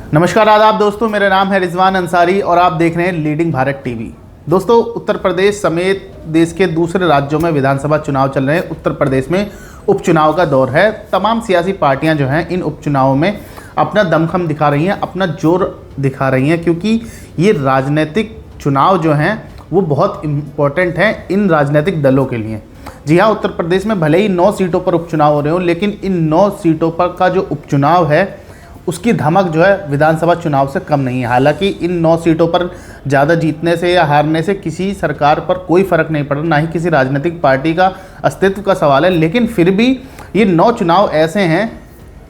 नमस्कार आदाब दोस्तों, मेरा नाम है रिजवान अंसारी और आप देख रहे हैं लीडिंग भारत टीवी। दोस्तों, उत्तर प्रदेश समेत देश के दूसरे राज्यों में विधानसभा चुनाव चल रहे हैं। उत्तर प्रदेश में उपचुनाव का दौर है। तमाम सियासी पार्टियां जो हैं इन उपचुनावों में अपना दमखम दिखा रही हैं, अपना जोर दिखा रही हैं, क्योंकि ये राजनीतिक चुनाव जो हैं वो बहुत इम्पोर्टेंट हैं इन राजनीतिक दलों के लिए। जी हाँ, उत्तर प्रदेश में भले ही 9 सीटों पर उपचुनाव हो रहे हो, लेकिन इन 9 सीटों पर का जो उपचुनाव है उसकी धमक जो है विधानसभा चुनाव से कम नहीं है। हालांकि इन 9 सीटों पर ज़्यादा जीतने से या हारने से किसी सरकार पर कोई फ़र्क नहीं पड़ रहा, ना ही किसी राजनीतिक पार्टी का अस्तित्व का सवाल है। लेकिन फिर भी ये 9 चुनाव ऐसे हैं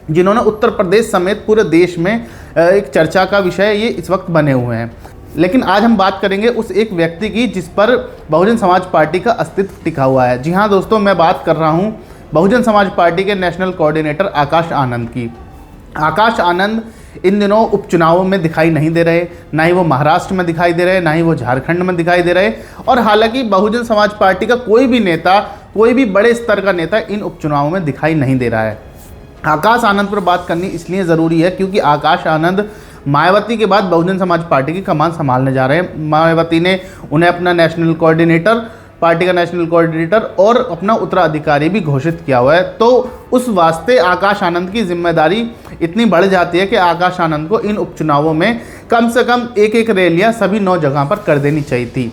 जिन्होंने उत्तर प्रदेश समेत पूरे देश में एक चर्चा का विषय ये इस वक्त बने हुए हैं। लेकिन आज हम बात करेंगे उस एक व्यक्ति की जिस पर बहुजन समाज पार्टी का अस्तित्व टिका हुआ है। जी हाँ दोस्तों, मैं बात कर रहा हूँ बहुजन समाज पार्टी के नेशनल कोऑर्डिनेटर आकाश आनंद की। आकाश आनंद इन दिनों उपचुनावों में दिखाई नहीं दे रहे, ना ही वो महाराष्ट्र में दिखाई दे रहे, ना ही वो झारखंड में दिखाई दे रहे। और हालांकि बहुजन समाज पार्टी का कोई भी नेता, कोई भी बड़े स्तर का नेता इन उपचुनावों में दिखाई नहीं दे रहा है। आकाश आनंद पर बात करनी इसलिए ज़रूरी है क्योंकि आकाश आनंद मायावती के बाद बहुजन समाज पार्टी की कमान संभालने जा रहे हैं। मायावती ने उन्हें अपना नेशनल कोऑर्डिनेटर, पार्टी का नेशनल कोऑर्डिनेटर और अपना उत्तराधिकारी भी घोषित किया हुआ है। तो उस वास्ते आकाश आनंद की जिम्मेदारी इतनी बढ़ जाती है कि आकाश आनंद को इन उपचुनावों में कम से कम एक रैलियां सभी 9 जगह पर कर देनी चाहिए थी।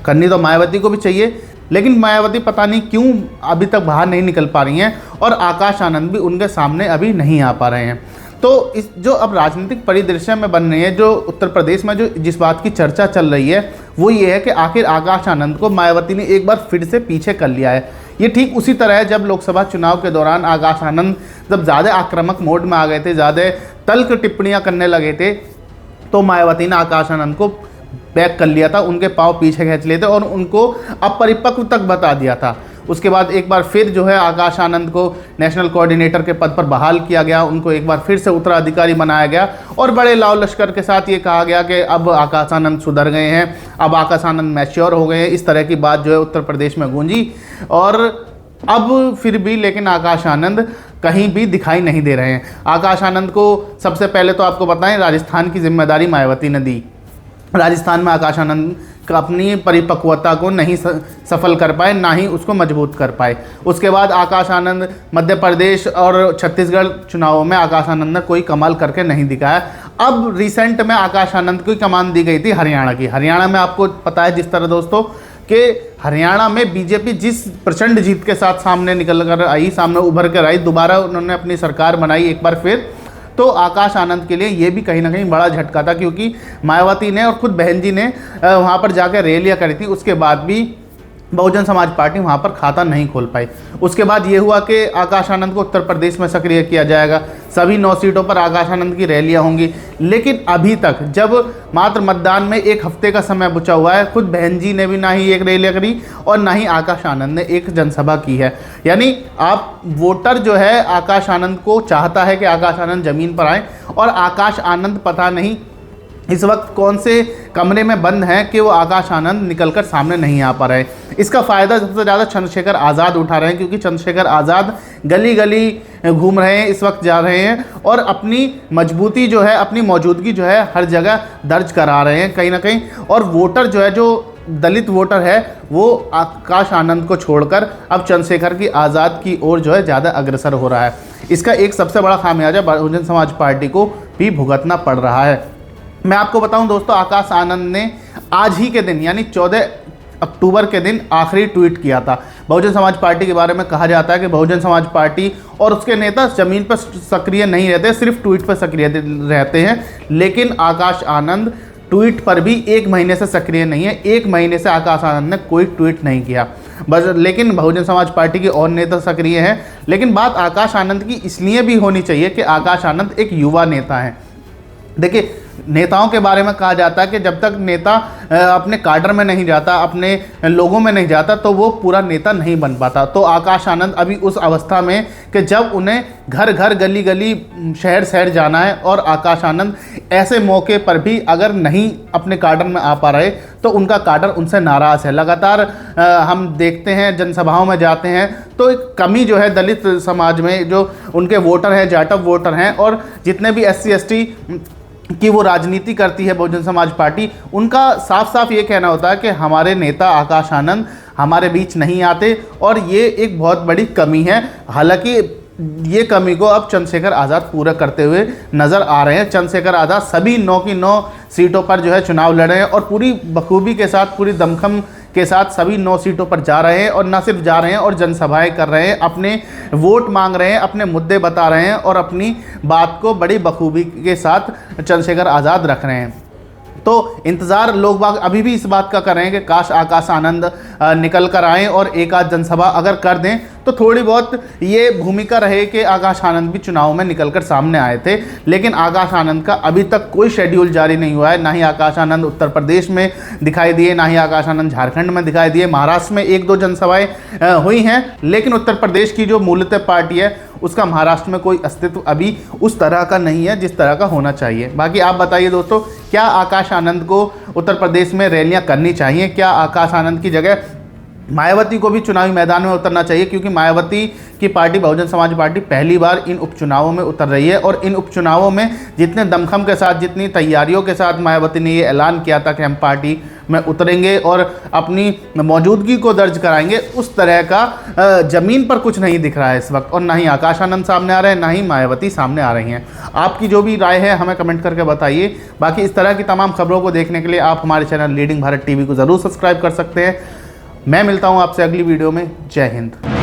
करनी तो मायावती को भी चाहिए, लेकिन मायावती पता नहीं क्यों अभी तक बाहर नहीं निकल पा रही हैं और आकाश आनंद भी उनके सामने अभी नहीं आ पा रहे हैं। तो इस जो अब राजनीतिक परिदृश्य में बन रही है, जो उत्तर प्रदेश में जो जिस बात की चर्चा चल रही है वो ये है कि आखिर आकाश आनंद को मायावती ने एक बार फिर से पीछे कर लिया है। ये ठीक उसी तरह है जब लोकसभा चुनाव के दौरान आकाश आनंद जब ज़्यादा आक्रामक मोड में आ गए थे, ज़्यादा तल्ख टिप्पणियाँ करने लगे थे, तो मायावती ने आकाश आनंद को बैक कर लिया था, उनके पाँव पीछे खींच लिए थे और उनको अपरिपक्व तक बता दिया था। उसके बाद एक बार फिर जो है आकाश आनंद को नेशनल कोऑर्डिनेटर के पद पर बहाल किया गया, उनको एक बार फिर से उत्तराधिकारी बनाया गया और बड़े लाव लश्कर के साथ ये कहा गया कि अब आकाश आनंद सुधर गए हैं, अब आकाश आनंद मैच्योर हो गए हैं। इस तरह की बात जो है उत्तर प्रदेश में गूंजी और अब फिर भी लेकिन आकाश आनंद कहीं भी दिखाई नहीं दे रहे हैं। आकाश आनंद को सबसे पहले तो आपको बताएं राजस्थान की जिम्मेदारी मायावती ने दी। राजस्थान में आकाश आनंद अपनी परिपक्वता को नहीं सफल कर पाए, ना ही उसको मजबूत कर पाए। उसके बाद आकाश आनंद मध्य प्रदेश और छत्तीसगढ़ चुनावों में आकाश आनंद ने कोई कमाल करके नहीं दिखाया। अब रिसेंट में आकाश आनंद को कमान दी गई थी हरियाणा की। हरियाणा में आपको पता है जिस तरह दोस्तों कि हरियाणा में बीजेपी जिस प्रचंड जीत के साथ सामने निकल कर आई, सामने उभर कर आई, दोबारा उन्होंने अपनी सरकार बनाई एक बार फिर, तो आकाश आनंद के लिए ये भी कहीं ना कहीं बड़ा झटका था क्योंकि मायावती ने और खुद बहन जी ने वहाँ पर जाकर रैलियाँ करी थी। उसके बाद भी बहुजन समाज पार्टी वहाँ पर खाता नहीं खोल पाई। उसके बाद ये हुआ कि आकाश आनंद को उत्तर प्रदेश में सक्रिय किया जाएगा, सभी 9 सीटों पर आकाश आनंद की रैलियाँ होंगी। लेकिन अभी तक जब मात्र मतदान में 1 हफ्ते का समय बचा हुआ है, खुद बहन जी ने भी ना ही एक रैली करी और ना ही आकाश आनंद ने एक जनसभा की है। यानी आप वोटर जो है आकाश आनंद को चाहता है कि आकाश आनंद ज़मीन पर आए और आकाश आनंद पता नहीं इस वक्त कौन से कमरे में बंद हैं कि वो आकाश आनंद निकलकर सामने नहीं आ पा रहे। इसका फ़ायदा सबसे ज़्यादा चंद्रशेखर आज़ाद उठा रहे हैं क्योंकि चंद्रशेखर आज़ाद गली गली घूम रहे हैं, इस वक्त जा रहे हैं और अपनी मजबूती जो है, अपनी मौजूदगी जो है हर जगह दर्ज करा रहे हैं कहीं ना कहीं। और वोटर जो है, जो दलित वोटर है, वो आकाश आनंद को छोड़कर अब चंद्रशेखर की आज़ाद की ओर जो है ज़्यादा अग्रसर हो रहा है। इसका एक सबसे बड़ा खामियाजा बहुजन समाज पार्टी को भी भुगतना पड़ रहा है। मैं आपको बताऊं दोस्तों, आकाश आनंद ने आज ही के दिन यानी 14 अक्टूबर के दिन आखिरी ट्वीट किया था। बहुजन समाज पार्टी के बारे में कहा जाता है कि बहुजन समाज पार्टी और उसके नेता ज़मीन पर सक्रिय नहीं रहते, सिर्फ ट्वीट पर सक्रिय रहते हैं। लेकिन आकाश आनंद ट्वीट पर भी 1 महीने से सक्रिय नहीं है। 1 महीने से आकाश आनंद ने कोई ट्वीट नहीं किया बस। लेकिन बहुजन समाज पार्टी के और नेता सक्रिय हैं। लेकिन बात आकाश आनंद की इसलिए भी होनी चाहिए कि आकाश आनंद एक युवा नेता हैं। देखिए, नेताओं के बारे में कहा जाता है कि जब तक नेता अपने काडर में नहीं जाता, अपने लोगों में नहीं जाता, तो वो पूरा नेता नहीं बन पाता। तो आकाश आनंद अभी उस अवस्था में कि जब उन्हें घर घर गली गली शहर शहर जाना है और आकाश आनंद ऐसे मौके पर भी अगर नहीं अपने काडर में आ पा रहे तो उनका काडर उनसे नाराज़ है। लगातार हम देखते हैं जनसभाओं में जाते हैं तो एक कमी जो है दलित समाज में, जो उनके वोटर हैं, जाटव वोटर हैं और जितने भी SC ST कि वो राजनीति करती है बहुजन समाज पार्टी, उनका साफ साफ ये कहना होता है कि हमारे नेता आकाश आनंद हमारे बीच नहीं आते और ये एक बहुत बड़ी कमी है। हालांकि ये कमी को अब चंद्रशेखर आज़ाद पूरा करते हुए नज़र आ रहे हैं। चंद्रशेखर आज़ाद सभी 9 की 9 सीटों पर जो है चुनाव लड़ रहे हैं और पूरी बखूबी के साथ, पूरी दमखम के साथ सभी 9 सीटों पर जा रहे हैं और न सिर्फ जा रहे हैं और जनसभाएं कर रहे हैं, अपने वोट मांग रहे हैं, अपने मुद्दे बता रहे हैं और अपनी बात को बड़ी बखूबी के साथ चंद्रशेखर आज़ाद रख रहे हैं। तो इंतज़ार लोग बाग अभी भी इस बात का कर रहे हैं कि काश आकाश आनंद निकल कर आएँ और एक आध जनसभा अगर कर दें तो थोड़ी बहुत ये भूमिका रहे कि आकाश आनंद भी चुनाव में निकलकर सामने आए थे। लेकिन आकाश आनंद का अभी तक कोई शेड्यूल जारी नहीं हुआ है। ना ही आकाश आनंद उत्तर प्रदेश में दिखाई दिए, ना ही आकाश आनंद झारखंड में दिखाई दिए। महाराष्ट्र में 1-2 जनसभाएं हुई हैं, लेकिन उत्तर प्रदेश की जो मूलतः पार्टी है उसका महाराष्ट्र में कोई अस्तित्व अभी उस तरह का नहीं है जिस तरह का होना चाहिए। बाकी आप बताइए दोस्तों, क्या आकाश आनंद को उत्तर प्रदेश में रैलियां करनी चाहिए? क्या आकाश आनंद की जगह मायावती को भी चुनावी मैदान में उतरना चाहिए? क्योंकि मायावती की पार्टी बहुजन समाज पार्टी पहली बार इन उपचुनावों में उतर रही है और इन उपचुनावों में जितने दमखम के साथ, जितनी तैयारियों के साथ मायावती ने ये ऐलान किया था कि हम पार्टी में उतरेंगे और अपनी मौजूदगी को दर्ज कराएंगे, उस तरह का ज़मीन पर कुछ नहीं दिख रहा है इस वक्त। और ना ही आकाश आनंद सामने आ रहे हैं, ना ही मायावती सामने आ रही हैं। आपकी जो भी राय है हमें कमेंट करके बताइए। बाकी इस तरह की तमाम खबरों को देखने के लिए आप हमारे चैनल लीडिंग भारत टीवी को ज़रूर सब्सक्राइब कर सकते हैं। मैं मिलता हूं आपसे अगली वीडियो में। जय हिंद।